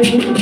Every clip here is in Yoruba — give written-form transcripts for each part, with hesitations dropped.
Oh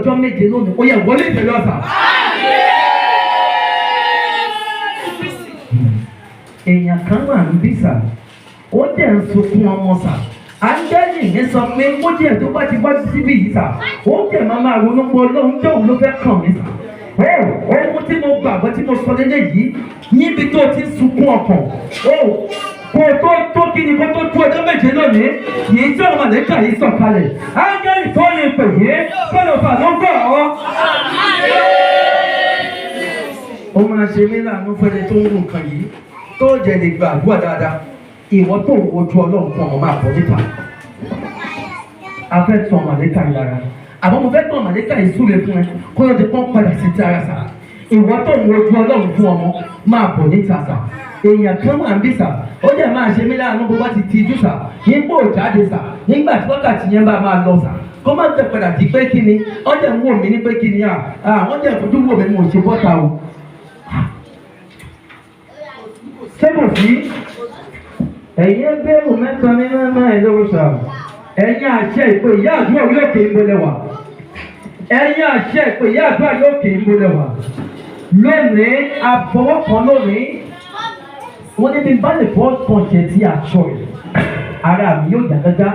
Ọjọ́ méje lónìí ó yẹ wọlé ìtẹ̀lé ọ̀sà. Èèyàn kan wà ń bí sà, ó dẹ̀ ń sunkún ọmọ sà. Áńgẹ́lì ní sọ pé ó jẹ́ tó bá ti wá síbí yìí sà, ó jẹ́ máa ronú pé Ọlọ́run tóun ló fẹ́ kàn mí sà. Ohun tí mo gbàgbọ́ tí mo sọ lélẹ̀ yìí níbi tó ti sunkún ọkàn. Kò tó kí ni kó tó tú ọjọ́ méje lónìí, yìí tí ọmọ àlẹ́kà yìí sọ̀kalẹ̀. Áńgẹ́lì tó lè pè yé kọ́lọ̀ fà ló gbọ́ ọ́. Ó máa ṣe mí láàánú fẹ́ni tó ń rún nǹkan yìí tó jẹ́ lè gba àdúrà dáadáa. Ìwọ tó ń wojú Ọlọ́run fún ọmọ máa bọ̀ níta. A fẹ́ tún ọmọ àlẹ́kà yìí lára. Àmọ́ mo fẹ́ tún ọmọ àlẹ́kà yìí súre fún ẹ kó ló ti pọ́n padà sí ti ara sà. Ìwọ tó ń wojú Ọlọ́run fún ọmọ máa bọ̀ níta sà. Èèyàn kan wà ń bí sà, ó dẹ̀ máa ṣe mí láàánú bó bá ti tijú sà, nígbà òjáde sà, nígbà tí wákàtí yẹn bá máa lọ sà, kó má tẹ padà di pé kí ni, ó dẹ̀ ń wò mí ní pé kí ni wọ́n dẹ̀ fojú wò mí mo ṣe bọ́ta o. Ṣé kò sí? Ẹ̀yin ẹgbẹ́rún mẹ́ta ní mẹ́mẹ́ ẹ̀ lówó sà, ẹ̀yin àṣẹ ìpè ìyá àdúrà orí òkè ìmọ̀lẹ̀ wà. ẹ̀yin àṣẹ ìpè ìyá àdúrà orí òkè ìmọ̀lẹ̀ wà. lónìí àfọwọ́kàn lónìí wọ́n ní bí bá lè fọ́ kànṣẹ́ tí aṣọ rẹ̀ ara mi yóò yá gágá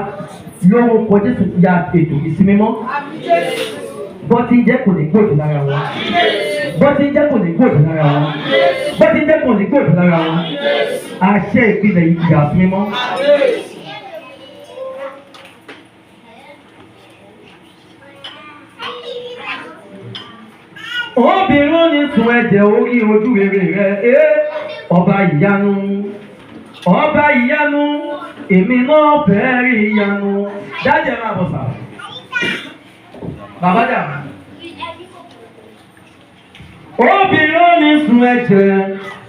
lórúkọ Jésù ya ètò ìsinmi mọ́. bọ́tí jẹ́ kò ní gbòdì lára wọn. bọ́tí jẹ́ kò ní gbòdì lára wọn. bọ́tí jẹ́ kò ní gbòdì lára wọn. àṣẹ ìpìlẹ̀ ìyá sinmi mọ́. obìnrin ní sun ẹ̀jẹ̀ orí ojú rere rẹ̀ ọba ìyanu ọba ìyanu èmi náà fẹ́ rí ìyanu dájẹ́ máa bọ̀ sá bàbá dà obìnrin ní sun ẹ̀jẹ̀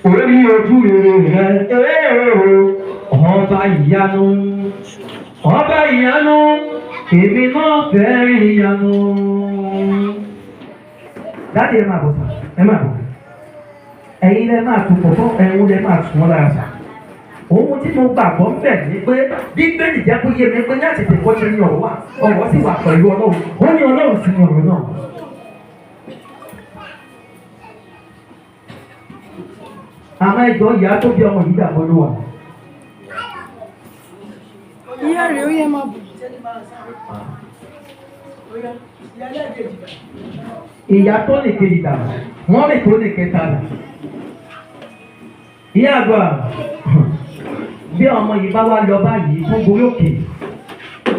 orí ojú rere rẹ̀ ọba ìyanu èmi náà fẹ́ rí ìyanu. Dáàdi ẹ máa bọ̀ sá, ẹ máa bọ̀. Ẹ̀yin lẹ máa tún pọ̀pọ̀, ẹ̀hún lẹ máa tún wọn lára sá. Ohun tí mo gbàgbọ́ ń bẹ̀ ni pé Bíbélì jẹ́ kó yé mi pé láti tètè kọ́ṣẹ́ ní ọ̀rọ̀ wà, ọ̀rọ̀ sì wà pẹ̀lú Ọlọ́run. Ó ní Ọlọ́run sí ní ọ̀rọ̀ náà. Àmọ́ ẹjọ́ ìyá tó bí ọmọ yìí dàbọ̀ ló wà. Ìyá rẹ̀ ó yẹ máa bù. Ìyá tó lè kejì dà, wọ́n lè tó lè kẹta dà. Ìyá àgbà bí ọmọ yìí bá wá lọ báyìí tó gorí òkè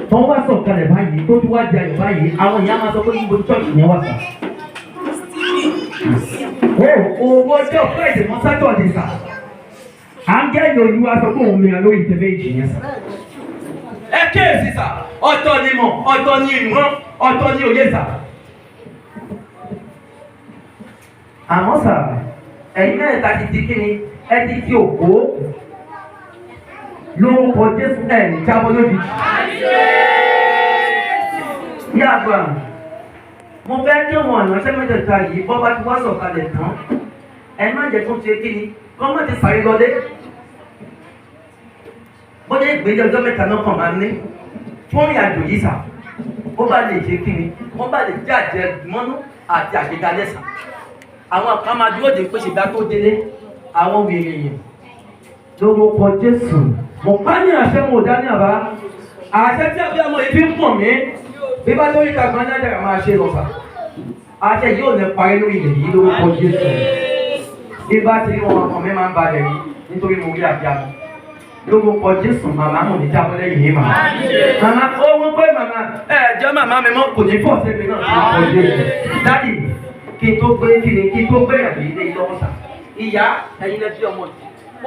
tó wá sọ̀kalẹ̀ báyìí tó tún wá di ayọ̀ báyìí àwọn ìyá máa sọ pé ibo church yẹn wà sà. Owó ọjọ́ Friday mọ́ Saturday sà. Áńgẹ́lì Olúwa sọ pé òun mìíràn lórí ìtẹ̀lé ìjì yẹn sà. Ẹ kéèsì sà, ọ̀tọ̀ ni mọ̀, ọ̀tọ̀ ni ìmọ̀, ọ̀tọ̀ ni òye sà. Àmọ́ sà, ẹ̀yin mẹ́ta ti di kíni, ẹ ti di òkú. Lórúkọ Jésù ẹ̀ ní jábọ́ lójijì. Ìyá àgbà, mo fẹ́ kí wọn ìránṣẹ́ mẹ́tẹ̀ẹ̀ta yìí bọ́ bá ti wá sọ̀kalẹ̀ tán. Ẹ má jẹ́ kó ṣe kíni, kọ́ má ti sáré lọlé. Bọ́dé ìgbélé ọjọ́ mẹ́ta náà kàn máa ní. Fún ìrìnàjò yìí sà, ó bá lè ṣe kíni, wọ́n bá lè jẹ́ àjẹmọ́nú àti àgbégalẹ̀ sà. Àwọn kan máa dúró de pé ṣègbà tó délé àwọn wèrè yẹn lórúkọ Jésù mo pa ní àṣẹ mo dá ní àbá àṣẹ tí àbí ọmọ yìí fi ń pọ̀ mí bí bá lórí ìtagbọ́n ní àjàrà máa ṣe lọ́fà àṣẹ yóò lè parí lórí ilẹ̀ yìí lórúkọ Jésù bí bá ti rí wọn ọkàn mi máa ń balẹ̀ yìí nítorí mo rí àbíamọ lórúkọ Jésù màmá mò ní jábọ́ lẹ́yìn yìí màmá ó wọ́n pé màmá ẹ̀ẹ́dẹ́ màmá mi mọ́ kò ní fọ́ sẹ́mi náà lórúkọ Jésù dádì kí n tó gbé ìyàwó ilé lọ́wọ́ sà ìyá ẹ̀yin lẹ́bí ọmọ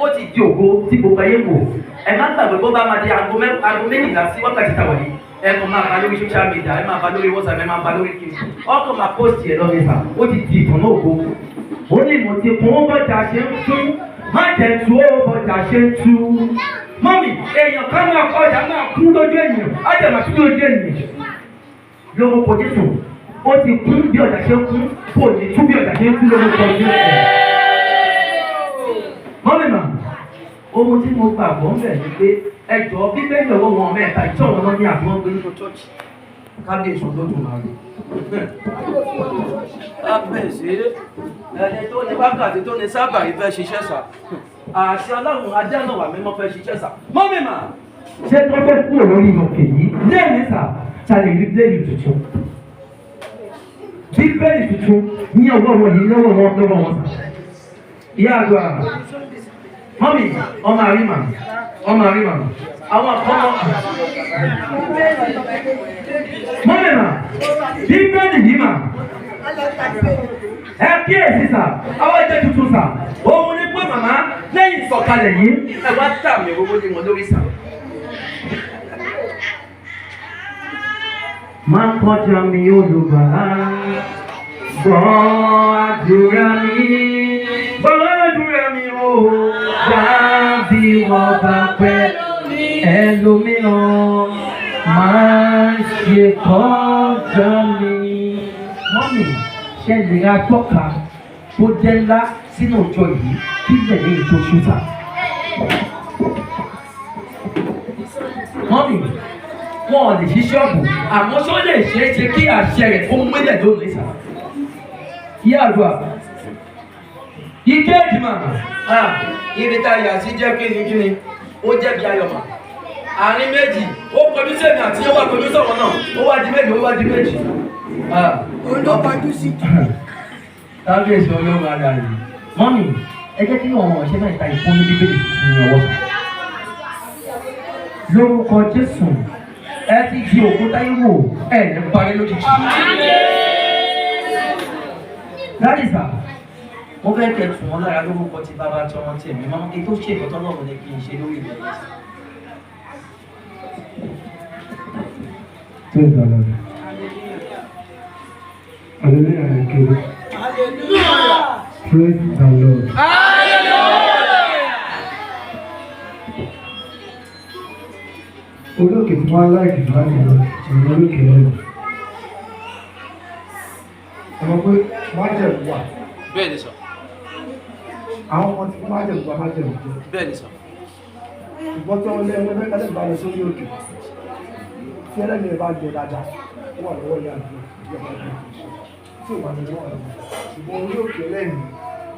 ó ti di ògo tí gbogbo ayé wò ẹ má gbàgbé bó bá máa di aago méjìlá sí wákàtí tàwọn yìí ẹ kò máa bá lórí social media ẹ máa bá lórí WhatsApp ẹ máa bá lórí kiri ọkọ̀ máa post ẹ lọ́wọ́ sà ó ti di ìtàn náà ògo ó ní mo ti kún ó bọ́jà ṣe ń tú má jẹ́ tú ó bọ́jà ṣe ń tú mọ́mì èèyàn kan máa kọjá máa kú lójú ènìyàn á jẹ́ máa kú lójú ènìyàn lórúkọ Jésù ó ti kún bí ọ̀dà ṣe ń kún kò ní tú bí ọ̀dà ṣe ń kún lórúkọ Jésù. Mọ́mìnà, ohun tí mo gbàgbọ́ ń bẹ̀ ni pé ẹjọ́ Bíbélì ọwọ́ wọn mẹ́ta ìtọ́ wọn lọ ní àbúrò gbé nínú chọ́ọ̀chì. Kábíyèsí olódùn máa rí. Kábíyèsí ẹni tó ní wákàtí tó ní sábà yìí fẹ́ ṣiṣẹ́ sà. Àṣẹ Ọlọ́run ajá náà wà mímọ́ fẹ́ ṣiṣẹ́ sà. Mọ́mìnà, ṣé tó fẹ́ kúrò lórí òkè yìí? Lẹ́yìn sà, ṣàlẹ̀ rí Bíbélì tuntun. Bíbélì tuntun ní ọwọ́ wọn yìí lọ́wọ́ wọn sà. Ìyá àgbà mọ́mì ọmọ àrímà àwọn àkọ́mọ́ mọ́mì mà Bíbélì yìí mà ẹ kíyèsí sà àwọn ẹ̀jẹ̀ tuntun sà òun ní pé màmá lẹ́yìn ìsọ̀kalẹ̀ yìí ẹ wá tà mí owó ní wọn lórí sà. Má kọjá mi Olùgbàlà gbọ́ àdúrà mi. Bọ́lọ́dúnrẹ́ mi ò wá bí wọ́n bá pẹ́ ẹlòmíràn máa ṣe kọjá mi. Mọ́mì ṣe lè ra tọ́ka tó jẹ́ ńlá sínú ọjọ́ yìí kí lẹ́yìn ètò ṣúta. Mọ́mì wọn ò lè ṣí ṣọ́ọ̀bù àmọ́ ṣó lè ṣeé ṣe kí àṣẹ rẹ̀ kó múlẹ̀ lónìí sà. Yí àdúrà. Ike ìdìmọ̀ ibi tá a yà sí jẹ́ kíni ó jẹ́ bí ayọ̀ mà. Àárín méjì ó kọjú sẹ́mi àti yóò wá kọjú sọ̀rọ̀ náà ó wá di méjì ó wá di méjì. Olókọjú sí. Kábíyèsí olóhùn ara rẹ̀. Mọ́mì ẹ jẹ́ kí ọ̀hún ọ̀ṣẹ́ náà ta ìfún ní bíbélì tuntun ní ọwọ́. Lórúkọ Jésù ẹ ti di òkúta ìwò ẹ̀ ní parí lójijì. Láìsà mo fẹ́ kẹ́ tù wọ́n lára lórúkọ ti bàbá tí ọmọ tí ẹ̀mí máa ń ké tó ṣe ìkọ́tọ́ náà wọlé kí n ṣe lórí ilẹ̀ yìí. Praise the Lord. Hallelujah. Hallelujah. Praise the Lord. Olókè tí wọ́n aláìkì láti lọ ìrìn olókè lẹ́nu. Ọmọ pé májẹ̀mú wà. Bẹ́ẹ̀ni sọ. Àwọn ọmọ tí májẹ̀mú wà májẹ̀mú jẹ́. Bẹ́ẹ̀ni sọ. Ìgbọ́n tí wọ́n lé ẹgbẹ́ mẹ́ta lè bá lọ sórí òkè. Tí ẹlẹ́ni rẹ̀ bá jẹ dáadáa, ó wà lọ́wọ́ ìyá àti ìjọba ìjọba. Tí ò wà ní wọ́n lọ. Ṣùgbọ́n orí òkè lẹ́nu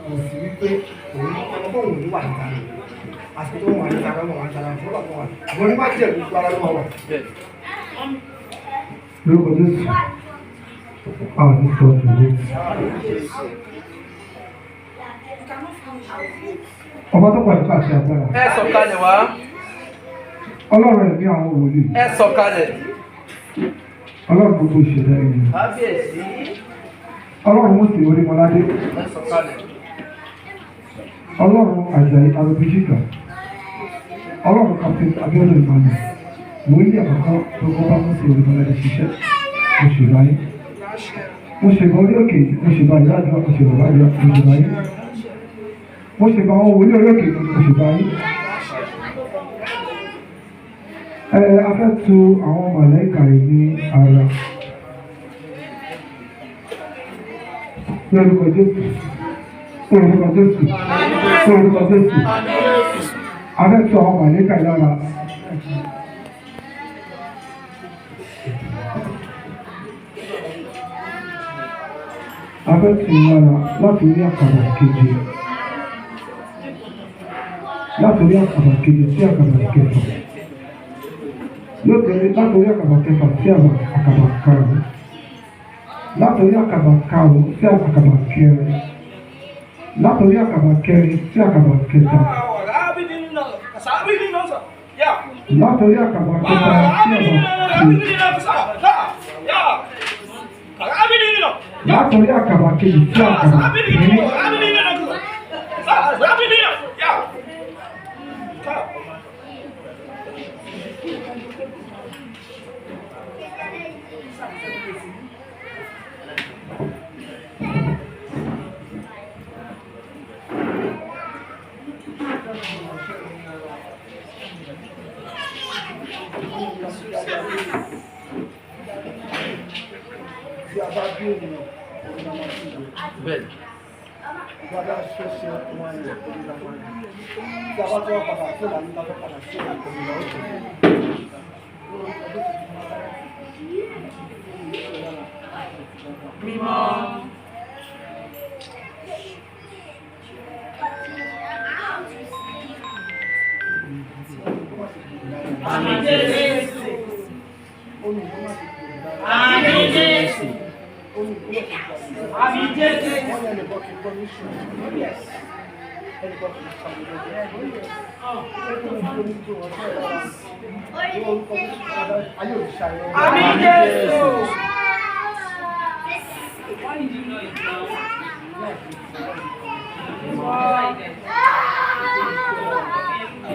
kò sí wípé òun ọmọ òun ní wà níta. Àti tó wà níta lọ́wọ́ wà níta láti wọ́n wà. Àwọn onímọ̀ jẹ̀ gbogbo ara lọ́wọ́ wà. Lórúkọ Jésù, àwọn ní sọ ìwé. Ọba tó pàdé pàṣẹ agbára. Ẹ sọ̀kalẹ̀ wá. Ọlọ́run ẹ̀mí àwọn wòlíì. Ẹ sọ̀kalẹ̀. Ọlọ́run gbogbo ìṣẹ̀dá ẹ̀yìn. Kábíyèsí. Ọlọ́run Mósè Orímọládé. Ẹ sọ̀kalẹ̀. Ọlọ́run Àjàyí Arúgbìjìkà. Ọlọ́run Captain Abíọ́dún Emmanuel. Wòlíì àkọ́kọ́ tó kọ́ bá Mósè Orímọládé ṣiṣẹ́. Mo ṣèlú ayé. Mo ṣèlú orí òkè. Mo ṣèlú ayé àdúrà. Mo ṣèlú ayé. Mo ṣèlú ayé. Mo ṣèlú àwọn wòlíì orí òkè. Mo ṣèlú ayé. A fẹ́ tu àwọn màláíkà yìí ní ara. Lórúkọ Jésù. Lórúkọ Jésù. Lórúkọ Jésù. A fẹ́ tu àwọn màláíkà yìí lára. A fẹ́ tu lára láti orí àkàbà keje. Láti orí àkàbà keje sí àkàbà kẹfà. Látòrí àkàbà kẹfà sí àkàbà karùn-ún. Látòrí àkàbà karùn-ún sí àkàbà kẹrin. Látòrí àkàbà kẹrin sí àkàbà kẹta. Látòrí àkàbà kẹta sí látòrí àkàbà kejì sí àkàbà kẹrin. Bẹ́ẹ̀ni. Àmín Jésù. Àmín Jésù. Àmín Jésù. Àmín Jésù.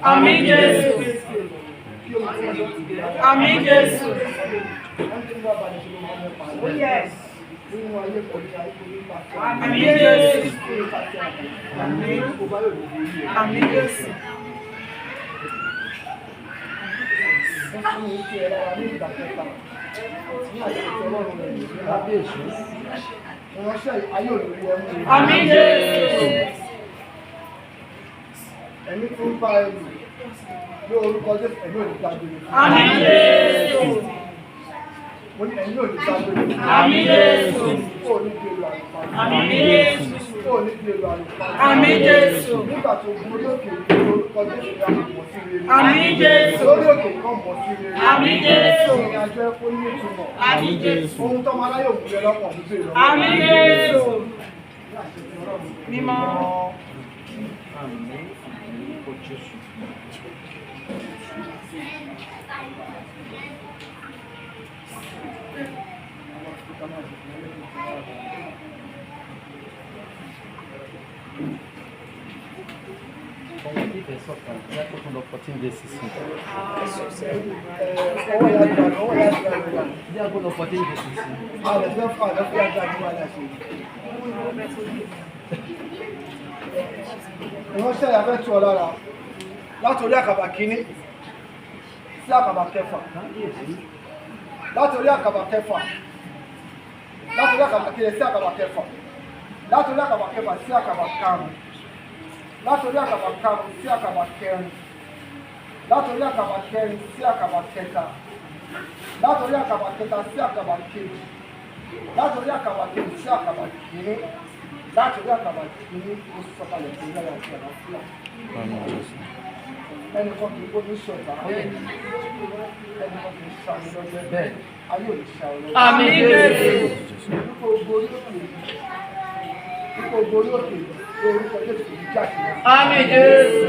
Àmín Jésù. Àmín Jésù. Oh yes. Àmín Jésù. Àmín Jésù. Àmín Jésù. Ẹni tó ń bá ẹrù ní orúkọ Jésù ẹ̀mí òní dágbére. Àmín Jésù. Mo ní ẹ̀mí òní dágbére. Àmín Jésù. Kó o ní di èrò àlùfáà. Àmín Jésù. Kó o ní di èrò àlùfáà. Àmín Jésù. Nígbà tó borí òkè ní orúkọ Jésù ya mọ̀ sí rere. Àmín Jésù. Lórí òkè kan mọ̀ sí rere. Àmín Jésù. Ìrìn àjò ẹ̀kọ́ ní ìtumọ̀. Àmín Jésù. Ohun tó máa láyò wúlẹ̀ lọ́pọ̀ ní bèrè. Àmín Jésù. Mímọ́. Ìránṣẹ́ ìyàfẹ́ tú ọ lára látòrí àkàbà kínní sí àkàbà kẹfà, látòrí àkàbà kẹfà, látòrí àkàbà kínní sí àkàbà kẹfà, látòrí àkàbà kẹfà sí àkàbà karùn-ún, látòrí àkàbà karùn-ún sí àkàbà kẹrin, látòrí àkàbà kẹrin sí àkàbà kẹta, látòrí àkàbà kẹta sí àkàbà kejì, látòrí àkàbà kejì sí àkàbà kínní, látòrí àkàbà kínní ó sọ̀kalẹ̀ sí ilé àti àlàáfíà. Ẹnì kan kì í kó ní ṣọ̀tà, ẹnì kan kì í ṣàmì lọ́jọ́ bẹ́ẹ̀, ayé ò ní ṣà ọ lọ́jọ́. Àmín Jésù. Nípa ogorí òkè orúkọ Jésù kò ní jáde mọ́. Àmín Jésù.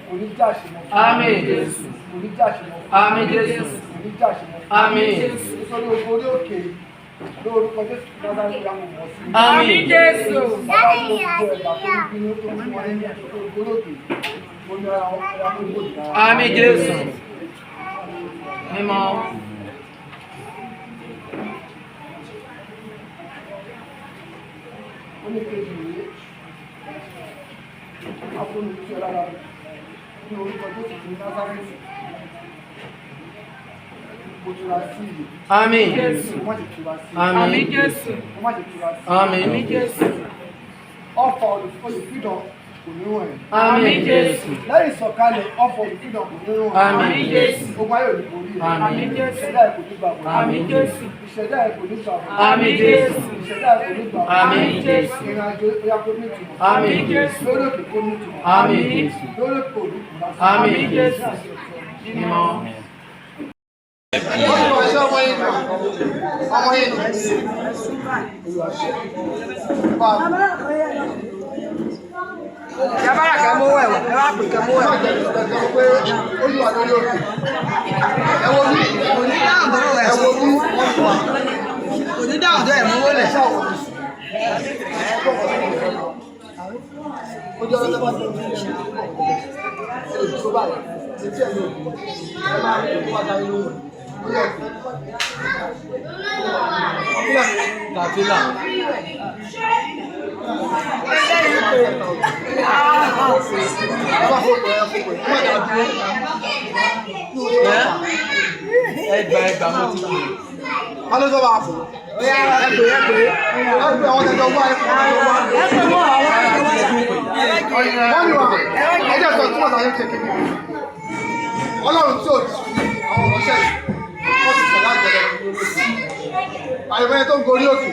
Kò ní jáde mọ́. Àmín Jésù. Kò ní jáde mọ́. Àmín Jésù. Kò ní jáde mọ́. Àmín Jésù. Nítorí ogorí òkè lórúkọ Jésù kò náà dáná ìyàwó mọ́ sí. Àmín Jésù. Bàbá tó gbọ́ ẹ̀dá tó ń bínú tó ń wọlé ní ẹ̀sọ́ ogorí òkè mo ní ara wọn ẹ̀dá tó ń bò ní ara. Àmín Jésù. Mímọ́. Ó ní kejì rèé afọ́nù tí ọ lára ní orúkọ Jésù ti Násárẹ́tì mo tura sí ìlú. Àmín. Wọ́n ti tura sí. Àmín Jésù. Wọ́n ti tura sí. Àmín Jésù. Ọ̀fọ̀ olùfidàn kò ní wọ̀n ẹ̀. Àmín Jésù. Lẹ́yìn ìsọ̀kalẹ̀ ọ̀fọ̀ olùfidàn kò ní wọ̀n ẹ̀. Àmín Jésù. Ogun ayé ò ní borí rẹ̀. Àmín Jésù. Ìṣẹ̀dá ẹ̀ kò ní gbàgbọ́. Àmín Jésù. Ìṣẹ̀dá ẹ̀ kò ní gbàgbọ́. Àmín Jésù. Ìṣẹ̀dá ẹ̀ kò ní gbàgbọ́. Àmín Jésù. Ìrìnàjò ẹ̀yà kò ní ìtumọ̀. Àmín Jésù. Lórí òkè kò ní ìtumọ̀. Àmín Jésù. Lórí òkè kò ní ìtumọ̀. Àmín Jésù. Mímọ́. Yàbára kẹ́ mú ẹ̀wọ̀, ẹ wá pè kẹ́ mú ẹ̀wọ̀. Pé Olúwa lórí òkè. Ẹ wo bí wọ́n fọ́ wa. Òní dáhùn tó ẹ̀ mú wọlé. Ojú ọjọ́ bá tó ń bí ẹ̀ tó báyìí, ti tí ẹ̀ ló kù. Ẹ máa ń kó wájà inú rẹ̀. Gàfílà. Ẹgbà mo ti kú. Aló sọ máa fò. Ẹgbẹ́ àwọn ẹjọ́ wá wọ́n ni wà ẹjọ́ sọ tí wọ́n sọ ayé ṣe kékeré. Ọlọ́run tí ò ti àwọn ọ̀rọ̀ṣẹ́ wọ́n ti sọ̀rọ̀ àjẹ́lẹ̀. Àyẹ̀mọ́ tó ń gorí òkè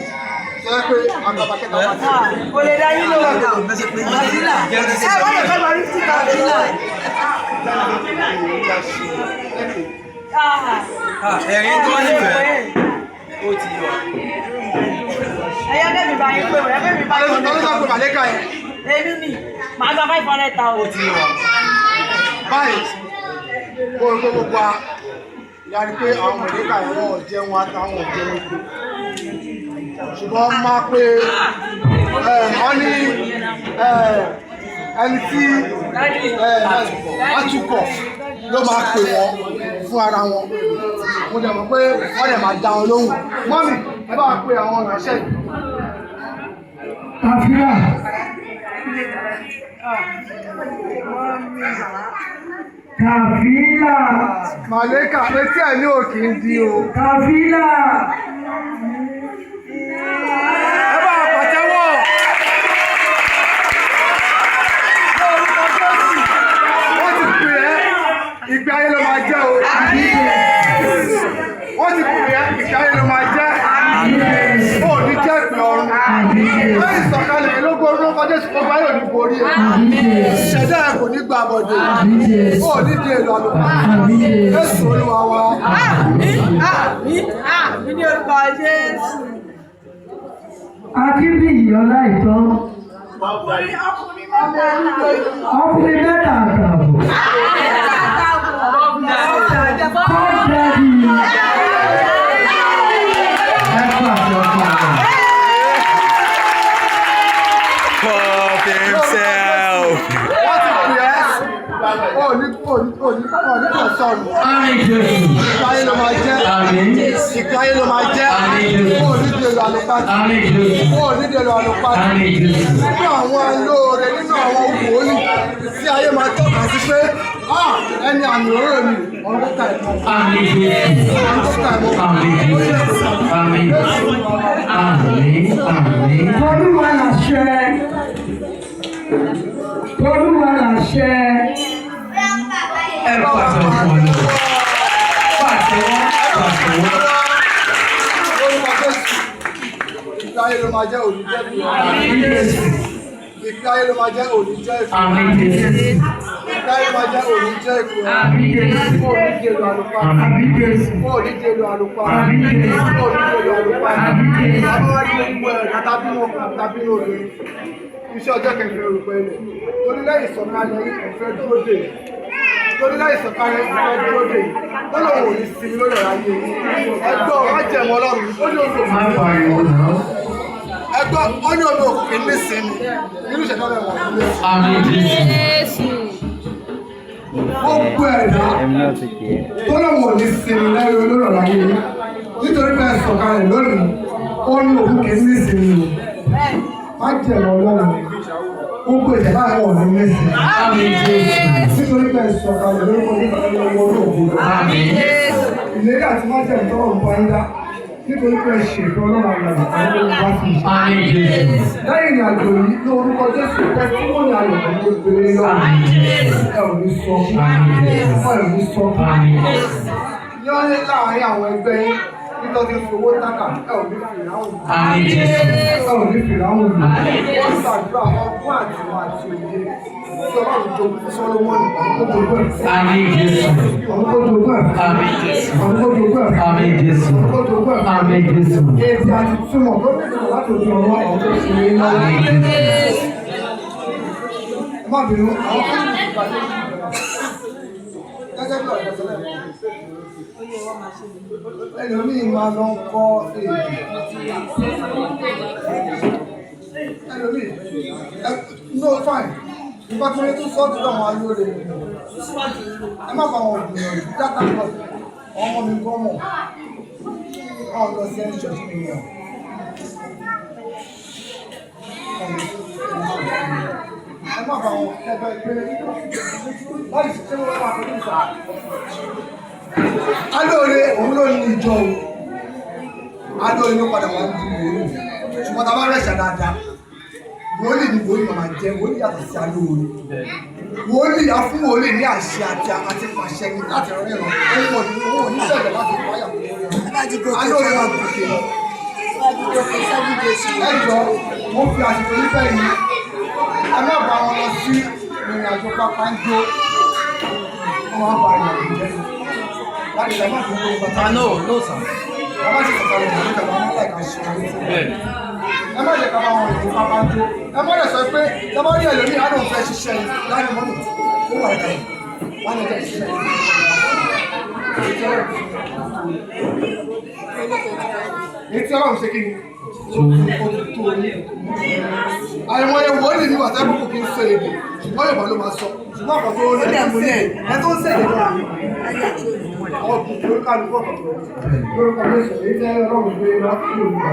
ṣe pé àgbàbà kẹta wà ní. Kò lè dá yín lọ́wọ́ kan. Màsílà. Ẹ wọ́n lè fẹ́ lọ rí síta sílà. Ẹ̀rín tó nífẹ̀ẹ́. Ó ti yọ. Ẹyẹ kẹ́mi bá yín pé wẹ̀ ẹ́ kẹ́mi bá yín pé. Ọlọ́sọ̀ pé màlẹ́kà yẹn. Èmi ni màá gba 500,000. Ó ti yọ. Báyìí, kó o gbogbo wa yàrí pé àwọn màlẹ́kà yẹn wọ́n jẹun àtàwọn òjẹun ikú. Ṣùgbọ́n máa pé wọ́n ní ẹni tí atukọ̀ ló máa pè wọ́n fún ara wọn. Mo dẹ̀ mọ̀ pé wọ́n dẹ̀ máa dá wọn lóhùn. Mọ́mì, ẹ bá pé àwọn ìránṣẹ́ yìí. Kàfílà. Kàfílà. Màlẹ́kà etí ẹ̀ ní òkè ń di o. Kàfílà. Ẹ bá pàtẹ́wọ́. Wọ́n ti pè ẹ́. Jésù ọba yóò ní borí ẹ̀. Ṣẹ̀dá ẹ̀ kò ní gba àbọ̀dé. Ó ní di èlò àlùpàá. Jésù Olúwa wa. Àmín ní orúkọ Jésù. Akínbíyì Ọláìtàn. Ọkùnrin mẹ́ta àtààbọ̀. Pop himself. Ìkáyé ló máa jẹ́. Ìkáyé ló máa jẹ́. Ó ní di èlò àlùpàá. Ó ní di èlò àlùpàá. Nínú àwọn olóore, nínú àwọn wòlíì tí ayé máa tọ́ka sí pé ẹni àmì òróró mi ọ̀rọ̀ ká ẹ̀kọ́. Olúwa làṣẹ. Olúwa làṣẹ. Ẹ pàṣẹ fún ọ lọ. Pàṣẹ wọ́n. Ìkáyé ló máa jẹ́ òní jẹ́ ìlú. Ìkáyé ló máa jẹ́ òní jẹ́ ìlú. Ìkáyé ló máa jẹ́ òní jẹ́ ìlú. Ó ní di èlò àlùpàá. Ó ní di èlò àlùpàá. Ó ní di èlò àlùpàá. Àwọn wá ní gbogbo ẹ̀ tàbí obìnrin. Iṣẹ́ ọjọ́ kẹfẹ́ orúkọ ilẹ̀. Torí lẹ́yìn ìsọ̀kalẹ̀ ẹ̀fẹ́ dúró dè. Torí lẹ́yìn ìsọ̀kalẹ̀ ẹ̀fẹ́ dúró dè. Ó lọ́wọ́ òní sinmi lórí ọ̀rọ̀ ayé. Ẹgbẹ́ ọ̀rọ̀ jẹ̀mọ́ ọlọ́run. Ó ní oṣù ẹgbẹ́ ó ní omi òkùnkùn ní sinmi. Nínú ìṣẹ̀dá rẹ̀ wà nílé. Gbogbo ẹ̀dá tó lọ́wọ́ òní sinmi lẹ́yìn olóró ọ̀rọ̀ ayé. Nítorí pé ìsọ̀kalẹ̀ lónìí, ó ní òkùnkùn ní sinmi. Má jẹ̀mọ́ ọlọ́run. Gbogbo ìṣẹ̀dá rẹ̀ wà nílé. Nítorí pé ìsọ̀kalẹ̀ lórúkọ nípa ọlọ́wọ́ olóògùn. Ìlérí àti májẹ̀mú tọ́wọ́ ń bá ń dá. Nítorí pé ṣètò ọlọ́run àgbàdo àwọn olùbá fi ṣe. Lẹ́yìn ìrìnàjò yìí ní orúkọ Jésù pẹ́ tí wọ́n ní ayọ̀ ní gbogbo lọ́wọ́. Ẹ ò ní sọ fún mi. Ẹ ò ní sọ fún mi. Yọ́nlé láàárín àwọn ẹgbẹ́ yín nítorí fi owó tákà ẹ ò ní fìràwùn. Ẹ ò ní fìràwùn. Wọ́n ṣàdúrà ọgbọ́n àti ìwà àti òye. Tí ọlọ́run jogún Sọ́lọ́mọ́nì ọ̀hún kó jogún ẹ̀. Ọ̀hún kó jogún ẹ̀. Ọ̀hún kó jogún ẹ̀. Ọ̀hún kó jogún ẹ̀. Èdè àti túmọ̀ tó ní ìtumọ̀ láti ojú ọwọ́ ọ̀hún tó ṣe é lọ́wọ́. Ẹ má bínú àwọn tó ní ìpàdé gẹ́gẹ́ bí ọ̀rẹ́ sọ́lẹ̀ ẹlòmíì máa lọ kọ́ èdè ẹlòmíì no fine nípa tí wọ́n tún sọ́ọ̀tù náà máa lóore ẹ má bá wọn gbìyànjú dáta pọ̀ ọmọ mi kọ́ mọ̀ ọ̀hún lọ sí ẹni ṣọ̀tún mi yàn ẹ má bá wọn ẹgbẹ́ ìpínlẹ̀ láti ṣe wọ́n wá pẹ̀lú ìsà alóore òun ló ní ìjọ o alóore ló padà wá ń di wòlíì ṣùgbọ́n tá a bá rẹ̀ ṣà dáadáa wòlíì ni wòlíì máa jẹ́ wòlíì yàtọ̀ sí alóore wòlíì afún wòlíì ní àṣẹ àti pàṣẹ ní láti rán ìrànwọ́ owó oníṣẹ̀lẹ̀ láti wáyà alóore máa gòkè ẹjọ́ mo fi àsìkò nífẹ̀ẹ́ yìí ẹ má bá wọn lọ sí ìrìn àjò pápá ń jó wọn bá ìrìn àjò jẹ́ láti ìgbà máa fi owó bàtà No, sir. bàbá ti sọ̀kalẹ̀ ní ìjọba wọn láìka ṣe orí sí ẹ má jẹ́ ká bá wọn ìrìn pápá ń jó ẹ má lè sọ pé tọ́bọ́ ní ẹlòmíì á lóun fẹ́ ṣiṣẹ́ yìí láti mọ́tò ó wà ìgbà yìí wọ́n lè fẹ́ ṣiṣẹ́ yìí etí ọlọ́run ṣe kí ni àwọn ewu ó lè ní wàtá kókò kí n sọ èdè ṣùgbọ́n Yorùbá ló máa sọ ṣùgbọ́n àkọ́ tó lè ẹ tó ń sèdè náà àwọn òkùnkùn ló ká lùkọ́ lórúkọ Jésù èyí tẹ́ ọlọ́run gbé wá sí Yorùbá.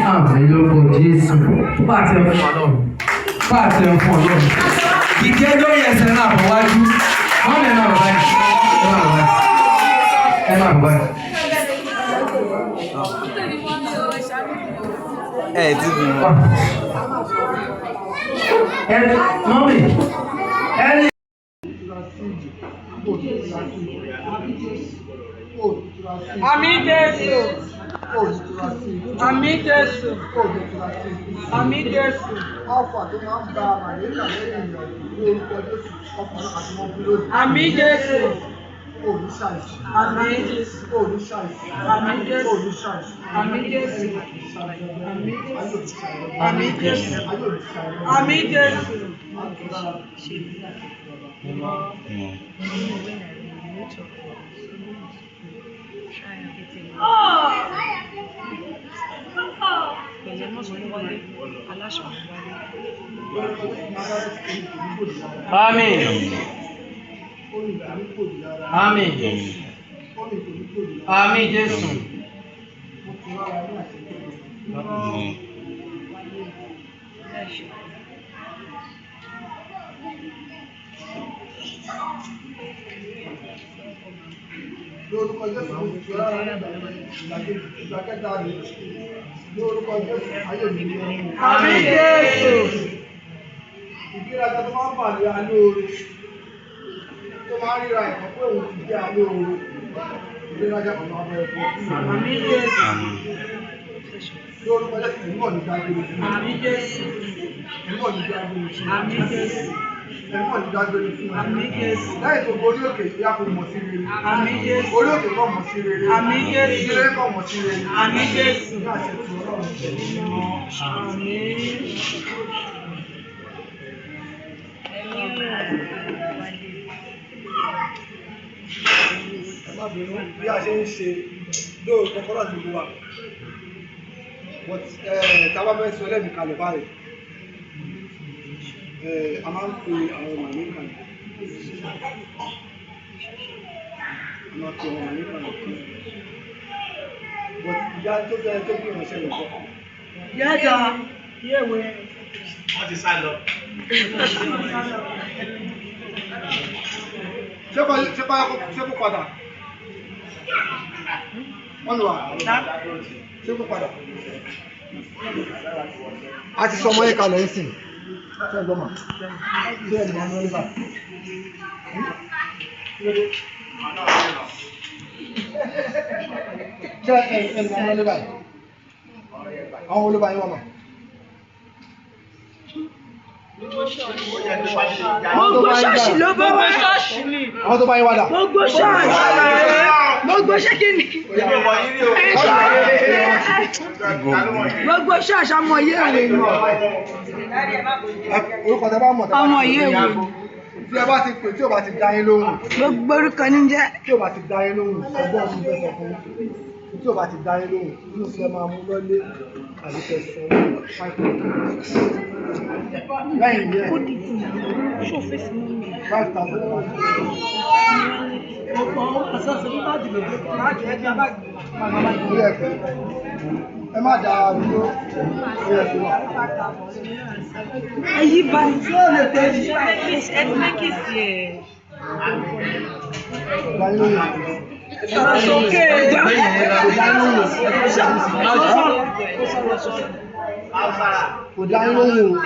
Àmín lórúkọ Jésù. Pàṣẹ fún Ọlọ́run. Pàṣẹ fún Ọlọ́run. Ìjẹ́ lórí ẹsẹ̀ náà bọ̀ wájú. Wọ́n lè máa bọ̀ báyìí. Ẹ máa bọ̀ báyìí. Ti bí wọn. Mọ́mì, Àmín Jésù. Àmín Jésù. Àmín Jésù. Ọ̀fà tó máa ń ba màlẹ́kà lẹ́yìn ìrìnàjò ní orúkọ Jésù ọkùnrin àti wọn bí lónìí. Àmín Jésù. Olùṣàìsàn. Àmín Jésù. Olùṣàìsàn. Àmín Jésù. Olùṣàìsàn. Àmín Jésù. Àmín Jésù. Àmín Jésù. Àmín. Àmín. Àmín Jésù. Lórúkọ Jésù ló ti rárá ìgbàkẹ́ta rẹ̀. Lórúkọ Jésù ayé mi ní ọmọ. Àmín Jésù. Ìgbéraga tó máa ń pàdé alóore. Tó máa ń ríra ẹ̀kọ́ pé òun ti jẹ́ alóore. Ìgbéraga kan máa bẹ̀rẹ̀ fún ọ. Àmín Jésù. Lórúkọ Jésù ìmọ̀ ní dágbére fún ọ. Àmín Jésù. Ìmọ̀ ní dágbére fún ọ. Àmín Jésù. Ìmọ̀ ní dágbére fún ọ. Àmín Jésù. Lẹ́yìn tó borí òkè ìyá kò mọ̀ sí rere. Àmín Jésù. Orí òkè kò mọ̀ sí rere. Àmín Jésù. Ìdílé kò mọ̀ sí rere. Àmín Jésù. Ní àṣẹ tí Ọlọ́run ṣe. Àmín. Ẹ má bínú bí a ṣe ń ṣe lóò kọ́kọ́rọ́ ní gbogbo wa. But tábà fẹ́ sọ ẹlẹ́mìí kalẹ̀ báyìí. A máa ń pe àwọn màmí kalẹ̀. A máa pe àwọn màmí kalẹ̀. But ìyá tó fẹ́ tó bí ìrànṣẹ́ rẹ̀ kọ́. Yẹ́dà. Yéwé. Wọ́n ti sá lọ. Ṣé kó padà? Wọ́n lò wá. Ṣé kó padà? A ti sọ ọmọ yẹn kalẹ̀ ń sìn. Ṣé ẹ gbọ́mọ̀? Ṣé ẹ gbọ́mọ̀ lórí bá? Ṣé ẹ gbọ́mọ̀ lórí bá? Àwọn olóba yín wọ́n mọ̀. Gbogbo ṣọ́ọ̀ṣì ló bọ́ wá. Àwọn tó bá yín wá dà. Gbogbo ṣọ́ọ̀ṣì. Gbogbo ṣé kí ni? Gbogbo ṣọ́ọ̀ṣì ọmọ yéèwé ni. Orúkọ tẹ bá mọ̀ tẹ bá Ọmọ ti yéèwé. Tí ẹ bá ti pè tí ò bá ti dá yín lóhùn. Gbogbo orúkọ ní jẹ́. Tí ò bá ti dá yín lóhùn, ọgbọ́n mi fẹ́ sọ fún yín. Tí ò bá ti dá yín lóhùn, inú ìfẹ́ máa mú lọ́lé àbí fẹ́ sọ lẹ́yìn yẹn. 5,000. Ẹ má dá a dúró. Èyí bá tí ó lè tẹ̀ sí. Sọ̀rọ̀ sókè. Kò dá yín lóhùn o.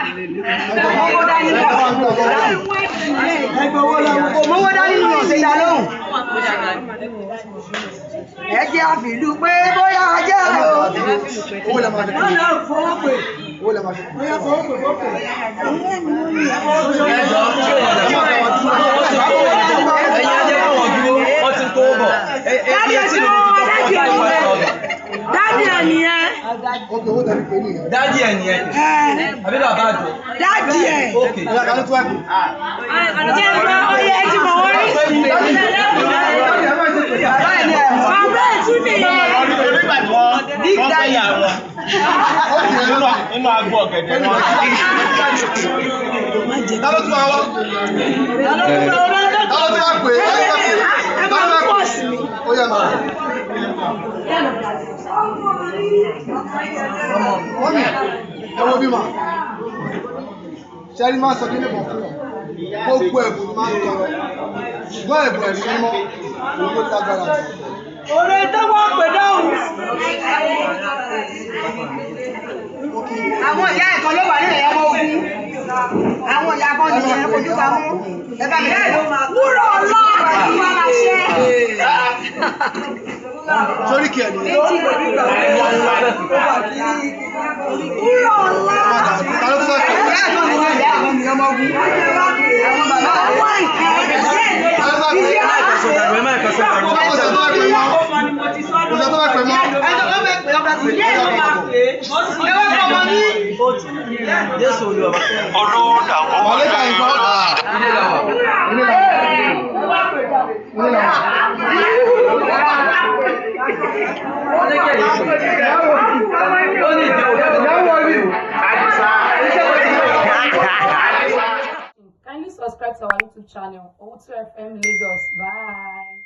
Owó dání ni ọ̀sẹ̀ ìdá lóhùn. Ẹ jẹ́ àfìlú pé bóyá ajá o. Owó lè máa ṣe Wọ́n lọ fọwọ́ pè. owó lè máa ṣe Bóyá fọwọ́ pè fọwọ́ pè. Ẹ̀yin ajẹ́ káwọn dúró, wọ́n ti kó bọ̀. Dáàdì ẹ̀ tí wọ́n wá dáàdì ẹ̀ nìyẹn. Dáàdì ẹ̀ nìyẹn. ókè owó tẹ̀lé pé nìyẹn. Dádì ẹ̀ nìyẹn. Àbí bàbá àjọ. Dáàdì ẹ̀. Ókè. Ẹ̀yà kan ló tún wá pè. Jẹ́ ìgbà oyè ẹ ti mọ̀ wọ́n rí. Bàbá ẹ̀ tún nìyẹn. Nígbà tí wọ́n fẹ́ yà wọ́n. Inú agbó ọ̀gẹ̀dẹ̀ wọn. Ta ló tún wá wá? Ta ló tún wá pè? Ẹ máa pọ̀ sí mi. Ó yẹ màá. Mọ́mí, ẹ wo bí mà. Ṣẹ́rí máa sọ kíní kan fún ọ. Gbogbo ẹ̀bùn máa ń tọrọ. Ṣùgbọ́n ẹ̀bùn ẹ̀mí mímọ́ òun ló lágbára jù. Òrè tó wọ́n pè dáhùn. Àwọn ìyá ẹ̀kan ló wà ní ẹ̀yà ọmọ ogun. Àwọn ìyá kan nìyẹn kojú ká mú. Ẹ bá mi wúrọ̀ ọ̀la ìwà làṣẹ. Sórí kí ẹ ní. Wúrọ̀ ọ̀la. Ta ló fẹ́ pè é? Àwọn ènìyàn máa wú. Àwọn ìkẹ́ Kindly subscribe to our YouTube channel, O2FM Lagos. Bye.